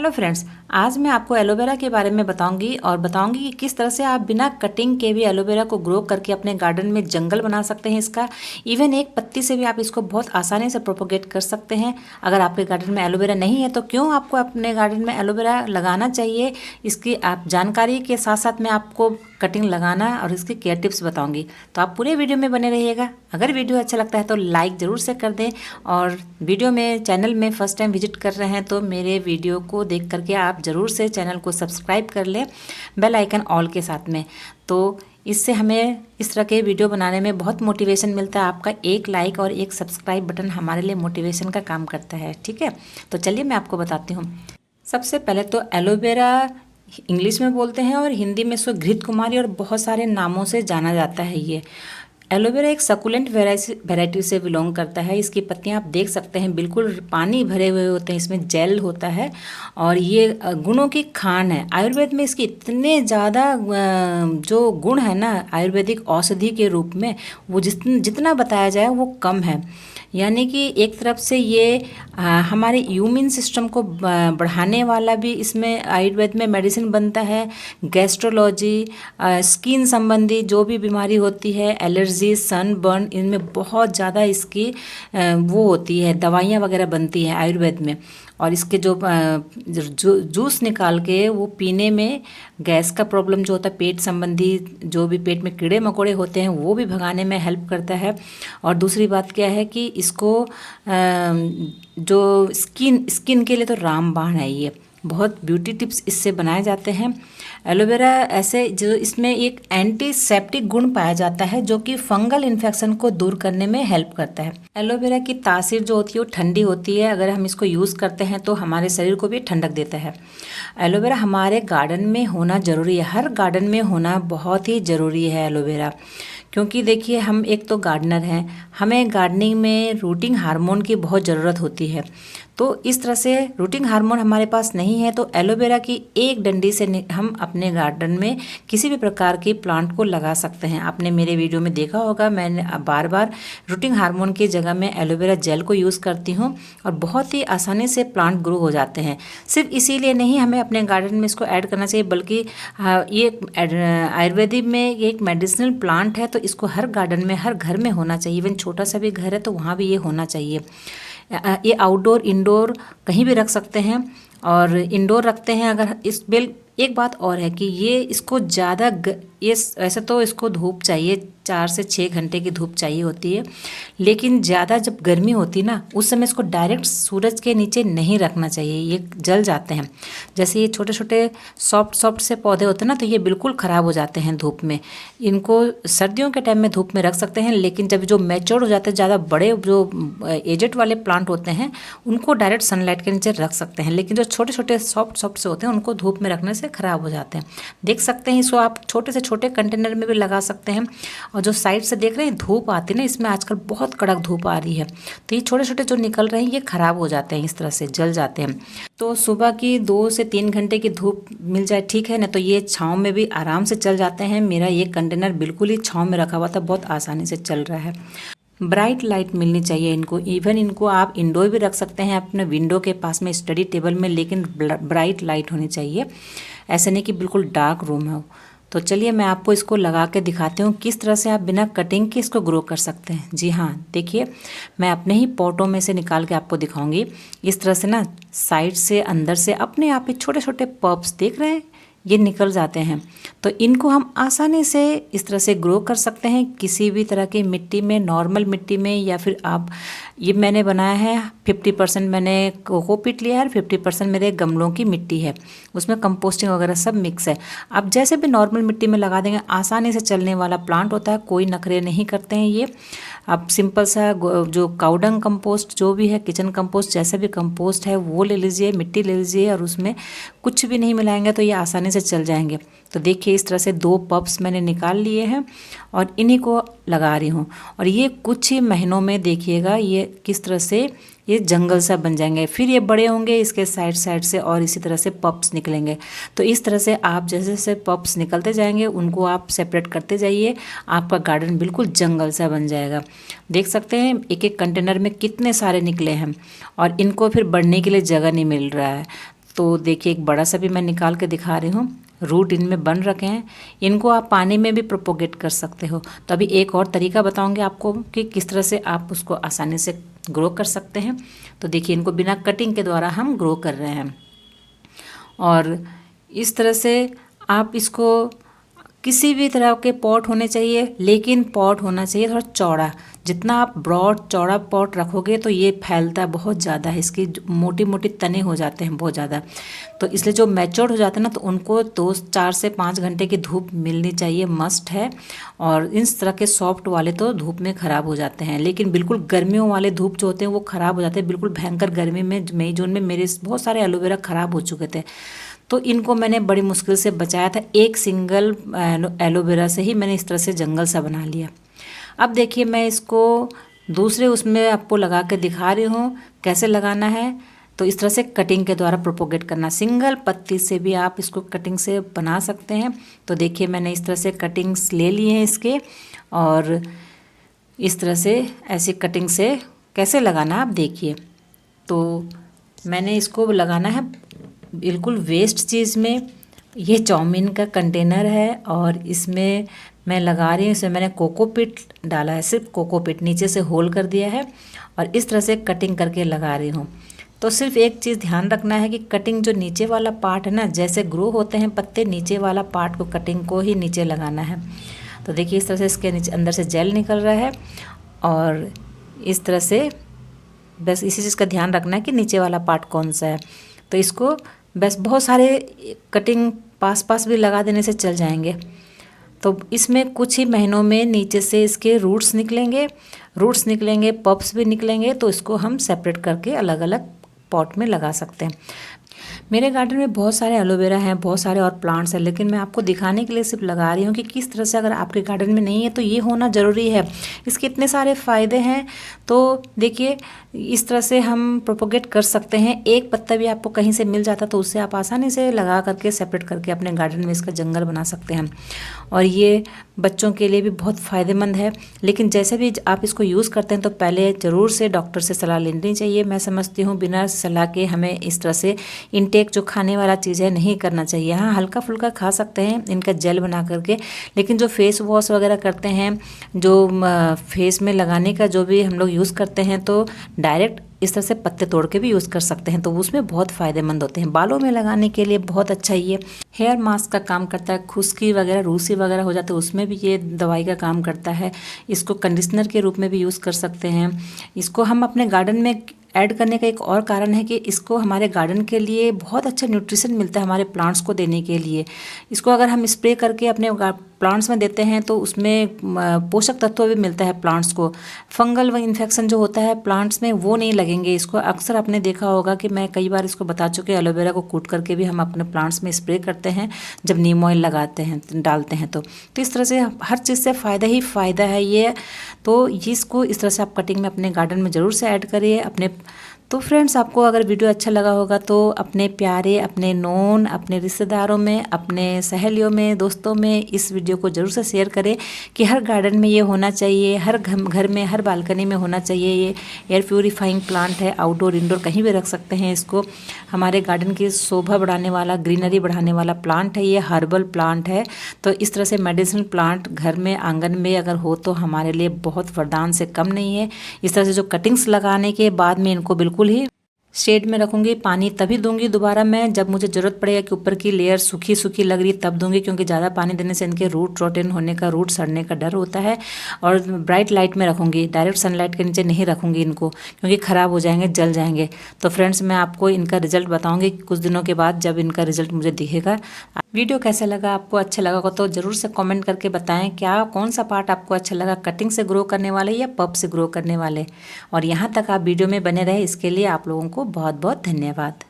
Hello friends, आज मैं आपको एलोवेरा के बारे में बताऊंगी और बताऊंगी कि किस तरह से आप बिना कटिंग के भी एलोवेरा को ग्रो करके अपने गार्डन में जंगल बना सकते हैं। इसका इवन एक पत्ती से भी आप इसको बहुत आसानी से प्रोपोगेट कर सकते हैं। अगर आपके गार्डन में एलोवेरा नहीं है तो क्यों आपको अपने गार्डन में एलोवेरा लगाना चाहिए, इसकी आप जानकारी के साथ साथ मैं आपको कटिंग लगाना और इसकी केयर टिप्स बताऊंगी। तो आप पूरे वीडियो में बने रहिएगा। अगर वीडियो अच्छा लगता है तो लाइक ज़रूर से कर दें और वीडियो में चैनल में फर्स्ट टाइम विजिट कर रहे हैं तो मेरे वीडियो को देख करके आप ज़रूर से चैनल को सब्सक्राइब कर लें बेल आइकन ऑल के साथ में। तो इससे हमें इस तरह के वीडियो बनाने में बहुत मोटिवेशन मिलता है। आपका एक लाइक और एक सब्सक्राइब बटन हमारे लिए मोटिवेशन का काम करता है। ठीक है, तो चलिए मैं आपको बताती हूँ। सबसे पहले तो एलोवेरा इंग्लिश में बोलते हैं और हिंदी में इसको घृत कुमारी और बहुत सारे नामों से जाना जाता है। ये एलोवेरा एक सकुलेंट वैरायटी से बिलोंग करता है। इसकी पत्तियां आप देख सकते हैं बिल्कुल पानी भरे हुए होते हैं, इसमें जेल होता है और ये गुणों की खान है। आयुर्वेद में इसके इतने ज़्यादा जो गुण है ना आयुर्वेदिक औषधि के रूप में, वो जितना बताया जाए वो कम है। यानी कि एक तरफ से ये हमारे इम्यून सिस्टम को बढ़ाने वाला भी इसमें आयुर्वेद में मेडिसिन बनता है। गैस्ट्रोलॉजी, स्किन संबंधी जो भी बीमारी होती है, एलर्जी, सनबर्न, इनमें बहुत ज़्यादा इसकी वो होती है, दवाइयाँ वगैरह बनती है आयुर्वेद में। और इसके जो जूस निकाल के वो पीने में गैस का प्रॉब्लम जो होता है, पेट संबंधी जो भी पेट में कीड़े मकोड़े होते हैं वो भी भगाने में हेल्प करता है। और दूसरी बात क्या है कि इसको जो स्किन के लिए तो रामबाण है। ये बहुत ब्यूटी टिप्स इससे बनाए जाते हैं। एलोवेरा ऐसे जो इसमें एक एंटीसेप्टिक गुण पाया जाता है जो कि फंगल इन्फेक्शन को दूर करने में हेल्प करता है। एलोवेरा की तासीर जो होती है वो ठंडी होती है। अगर हम इसको यूज़ करते हैं तो हमारे शरीर को भी ठंडक देता है। एलोवेरा हमारे गार्डन में होना ज़रूरी है, हर गार्डन में होना बहुत ही ज़रूरी है एलोवेरा। क्योंकि देखिए हम एक तो गार्डनर हैं, हमें गार्डनिंग में रूटिंग हार्मोन की बहुत ज़रूरत होती है। तो इस तरह से रूटिंग हार्मोन हमारे पास नहीं है तो एलोवेरा की एक डंडी से हम अपने गार्डन में किसी भी प्रकार की प्लांट को लगा सकते हैं। आपने मेरे वीडियो में देखा होगा, मैंने बार बार रूटिंग हार्मोन की जगह में एलोवेरा जेल को यूज़ करती हूँ और बहुत ही आसानी से प्लांट ग्रो हो जाते हैं। सिर्फ इसीलिए नहीं हमें अपने गार्डन में इसको ऐड करना चाहिए, बल्कि ये आयुर्वेदिक में ये एक मेडिसिनल प्लांट है तो इसको हर गार्डन में, हर घर में होना चाहिए। इवन छोटा सा भी घर है तो वहाँ भी ये होना चाहिए। ये आउटडोर इंडोर कहीं भी रख सकते हैं और इंडोर रखते हैं अगर इस बेल। एक बात और है कि ये इसको ज़्यादा ये वैसे तो इसको धूप चाहिए, 4 से 6 घंटे की धूप चाहिए होती है, लेकिन ज़्यादा जब गर्मी होती ना उस समय इसको डायरेक्ट सूरज के नीचे नहीं रखना चाहिए, ये जल जाते हैं। जैसे ये छोटे छोटे सॉफ्ट से पौधे होते हैं ना तो ये बिल्कुल ख़राब हो जाते हैं धूप में। इनको सर्दियों के टाइम में धूप में रख सकते हैं, लेकिन जब जो मैच्योर हो जाते हैं, ज़्यादा बड़े जो एजेड वाले प्लांट होते हैं उनको डायरेक्ट सनलाइट के नीचे रख सकते हैं, लेकिन जो छोटे छोटे सॉफ्ट से होते हैं उनको धूप में रखने से ख़राब हो जाते हैं। देख सकते हैं इसको आप छोटे से छोटे कंटेनर में भी लगा सकते हैं। और जो साइड से देख रहे हैं धूप आती है ना, इसमें आजकल बहुत कड़क धूप आ रही है तो ये छोटे छोटे जो निकल रहे हैं ये ख़राब हो जाते हैं, इस तरह से जल जाते हैं। तो सुबह की 2 से 3 घंटे की धूप मिल जाए ठीक है ना, तो ये छाँव में भी आराम से चल जाते हैं। मेरा ये कंटेनर बिल्कुल ही छाँव में रखा हुआ था, बहुत आसानी से चल रहा है। ब्राइट लाइट मिलनी चाहिए इनको। इवन इनको आप इंडोर भी रख सकते हैं अपने विंडो के पास में, स्टडी टेबल में, लेकिन ब्राइट लाइट होनी चाहिए। ऐसे नहीं कि बिल्कुल डार्क रूम हो। तो चलिए मैं आपको इसको लगा के दिखाती हूँ किस तरह से आप बिना कटिंग के इसको ग्रो कर सकते हैं। जी हाँ, देखिए मैं अपने ही पॉटों में से निकाल के आपको दिखाऊंगी। इस तरह से ना साइड से अंदर से अपने आप ही छोटे छोटे पॉप्स देख रहे हैं ये निकल जाते हैं। तो इनको हम आसानी से इस तरह से ग्रो कर सकते हैं किसी भी तरह की मिट्टी में, नॉर्मल मिट्टी में, या फिर आप ये मैंने बनाया है 50% मैंने कोकोपीट लिया है और 50% मेरे गमलों की मिट्टी है, उसमें कंपोस्टिंग वगैरह सब मिक्स है। आप जैसे भी नॉर्मल मिट्टी में लगा देंगे, आसानी से चलने वाला प्लांट होता है, कोई नखरे नहीं करते हैं ये। आप सिंपल सा जो काउडंग कंपोस्ट जो भी है, किचन कंपोस्ट, जैसा भी कंपोस्ट है वो ले लीजिए, मिट्टी ले लीजिए और उसमें कुछ भी नहीं मिलाएंगे तो ये आसानी से चल जाएंगे। तो देखिए इस तरह से 2 पप्स मैंने निकाल लिए हैं और इन्हीं को लगा रही हूँ। और ये कुछ ही महीनों में देखिएगा ये किस तरह से ये जंगल सा बन जाएंगे। फिर ये बड़े होंगे इसके साइड से और इसी तरह से पप्स निकलेंगे। तो इस तरह से आप जैसे जैसे पप्स निकलते जाएंगे उनको आप सेपरेट करते जाइए, आपका गार्डन बिल्कुल जंगल सा बन जाएगा। देख सकते हैं एक एक कंटेनर में कितने सारे निकले हैं और इनको फिर बढ़ने के लिए जगह नहीं मिल रहा है। तो देखिए एक बड़ा सा भी मैं निकाल के दिखा रही हूँ। रूट इनमें बन रखे हैं, इनको आप पानी में भी प्रोपोगेट कर सकते हो। तो अभी एक और तरीका बताऊंगी आपको कि किस तरह से आप उसको आसानी से ग्रो कर सकते हैं। तो देखिए इनको बिना कटिंग के द्वारा हम ग्रो कर रहे हैं। और इस तरह से आप इसको किसी भी तरह के पॉट होने चाहिए, लेकिन पॉट होना चाहिए थोड़ा चौड़ा। जितना आप ब्रॉड चौड़ा पॉट रखोगे तो ये फैलता बहुत ज़्यादा है, इसकी मोटी मोटी तने हो जाते हैं बहुत ज़्यादा। तो इसलिए जो मैच्योर्ड हो जाते हैं ना, तो उनको 4 से 5 घंटे की धूप मिलनी चाहिए, मस्ट है। और इस तरह के सॉफ्ट वाले तो धूप में ख़राब हो जाते हैं, लेकिन बिल्कुल गर्मियों वाले धूप जो होते हैं वो ख़राब हो जाते हैं। बिल्कुल भयंकर गर्मी में मई जून में मेरे बहुत सारे एलोवेरा ख़राब हो चुके थे। तो इनको मैंने बड़ी मुश्किल से बचाया था, एक सिंगल एलोवेरा से ही मैंने इस तरह से जंगल सा बना लिया। अब देखिए मैं इसको दूसरे उसमें आपको लगा के दिखा रही हूँ कैसे लगाना है। तो इस तरह से कटिंग के द्वारा प्रोपोगेट करना, सिंगल पत्ती से भी आप इसको कटिंग से बना सकते हैं। तो देखिए मैंने इस तरह से कटिंग्स ले लिए हैं इसके, और इस तरह से ऐसी कटिंग से कैसे लगाना आप देखिए। तो मैंने इसको लगाना है बिल्कुल वेस्ट चीज़ में। ये चाउमीन का कंटेनर है और इसमें मैं लगा रही हूँ, इसमें मैंने कोकोपीट डाला है, सिर्फ कोकोपीट नीचे से होल कर दिया है और इस तरह से कटिंग करके लगा रही हूँ। तो सिर्फ एक चीज़ ध्यान रखना है कि कटिंग जो नीचे वाला पार्ट है ना, जैसे ग्रो होते हैं पत्ते, नीचे वाला पार्ट को कटिंग को ही नीचे लगाना है। तो देखिए इस तरह से इसके नीचे अंदर से जेल निकल रहा है और इस तरह से बस इसी चीज़ का ध्यान रखना है कि नीचे वाला पार्ट कौन सा है। तो इसको बस बहुत सारे कटिंग पास पास भी लगा देने से चल जाएंगे। तो इसमें कुछ ही महीनों में नीचे से इसके रूट्स निकलेंगे, पप्स भी निकलेंगे। तो इसको हम सेपरेट करके अलग अलग पॉट में लगा सकते हैं। मेरे गार्डन में बहुत सारे एलोवेरा हैं, बहुत सारे और प्लांट्स हैं, लेकिन मैं आपको दिखाने के लिए सिर्फ लगा रही हूँ कि किस तरह से, अगर आपके गार्डन में नहीं है तो ये होना ज़रूरी है। इसके इतने सारे फ़ायदे हैं। तो देखिए इस तरह से हम प्रोपोगेट कर सकते हैं। एक पत्ता भी आपको कहीं से मिल जाता तो उससे आप आसानी से लगा करके सेपरेट करके अपने गार्डन में इसका जंगल बना सकते हैं। और ये बच्चों के लिए भी बहुत फ़ायदेमंद है। लेकिन जैसे भी आप इसको यूज़ करते हैं तो पहले ज़रूर से डॉक्टर से सलाह लेनी चाहिए। मैं समझती हूँ बिना सलाह के हमें इस तरह से इनटेक जो खाने वाला चीज़ है नहीं करना चाहिए। हाँ, हल्का फुल्का खा सकते हैं इनका जेल बना करके, लेकिन जो फेस वॉश वगैरह करते हैं, जो फेस में लगाने का जो भी हम लोग यूज़ करते हैं, तो डायरेक्ट इस तरह से पत्ते तोड़ के भी यूज़ कर सकते हैं। तो उसमें बहुत फ़ायदेमंद होते हैं। बालों में लगाने के लिए बहुत अच्छा ये हेयर मास्क का काम करता है। खुश्की वगैरह, रूसी वगैरह हो जाते हैं उसमें भी ये दवाई का काम करता है। इसको कंडीशनर के रूप में भी यूज़ कर सकते हैं। इसको हम अपने गार्डन में ऐड करने का एक और कारण है कि इसको हमारे गार्डन के लिए बहुत अच्छा न्यूट्रिशन मिलता है हमारे प्लांट्स को देने के लिए। इसको अगर हम स्प्रे करके अपने प्लांट्स में देते हैं तो उसमें पोषक तत्व भी मिलता है प्लांट्स को। फंगल इन्फेक्शन जो होता है प्लांट्स में वो नहीं लगेंगे इसको। अक्सर आपने देखा होगा कि मैं कई बार इसको बता चुके, एलोवेरा को कूट करके भी हम अपने प्लांट्स में स्प्रे करते हैं जब नीम ऑयल लगाते हैं, डालते हैं। तो इस तरह से हर चीज़ से फ़ायदा ही फ़ायदा है ये। तो इसको इस तरह से आप कटिंग में अपने गार्डन में ज़रूर से ऐड करिए अपने। तो फ्रेंड्स, आपको अगर वीडियो अच्छा लगा होगा तो अपने प्यारे, अपने नोन, अपने रिश्तेदारों में, अपने सहेलियों में, दोस्तों में इस वीडियो को ज़रूर से शेयर करें कि हर गार्डन में ये होना चाहिए, हर घर में, हर बालकनी में होना चाहिए। ये एयर प्यूरीफाइंग प्लांट है, आउटडोर इंडोर कहीं भी रख सकते हैं इसको। हमारे गार्डन की शोभा बढ़ाने वाला, ग्रीनरी बढ़ाने वाला प्लांट है ये, हर्बल प्लांट है। तो इस तरह से मेडिसिन प्लांट घर में, आंगन में अगर हो तो हमारे लिए बहुत वरदान से कम नहीं है। इस तरह से जो कटिंग्स लगाने के बाद में इनको बिल्कुल ही शेड में रखूंगी। पानी तभी दूंगी दोबारा मैं जब मुझे ज़रूरत पड़ेगा कि ऊपर की लेयर सूखी सूखी लग रही है तब दूंगी, क्योंकि ज़्यादा पानी देने से इनके रूट रोटन होने का, रूट सड़ने का डर होता है। और ब्राइट लाइट में रखूंगी, डायरेक्ट सनलाइट के नीचे नहीं रखूंगी इनको, क्योंकि ख़राब हो जाएंगे, जल जाएंगे। तो फ्रेंड्स, मैं आपको इनका रिजल्ट बताऊँगी कुछ दिनों के बाद जब इनका रिजल्ट मुझे दिखेगा। वीडियो कैसा लगा, आपको अच्छा लगा हो तो ज़रूर से कमेंट करके बताएं क्या कौन सा पार्ट आपको अच्छा लगा, कटिंग से ग्रो करने वाले या पप से ग्रो करने वाले। और यहाँ तक आप वीडियो में बने रहे इसके लिए आप लोगों को बहुत बहुत धन्यवाद।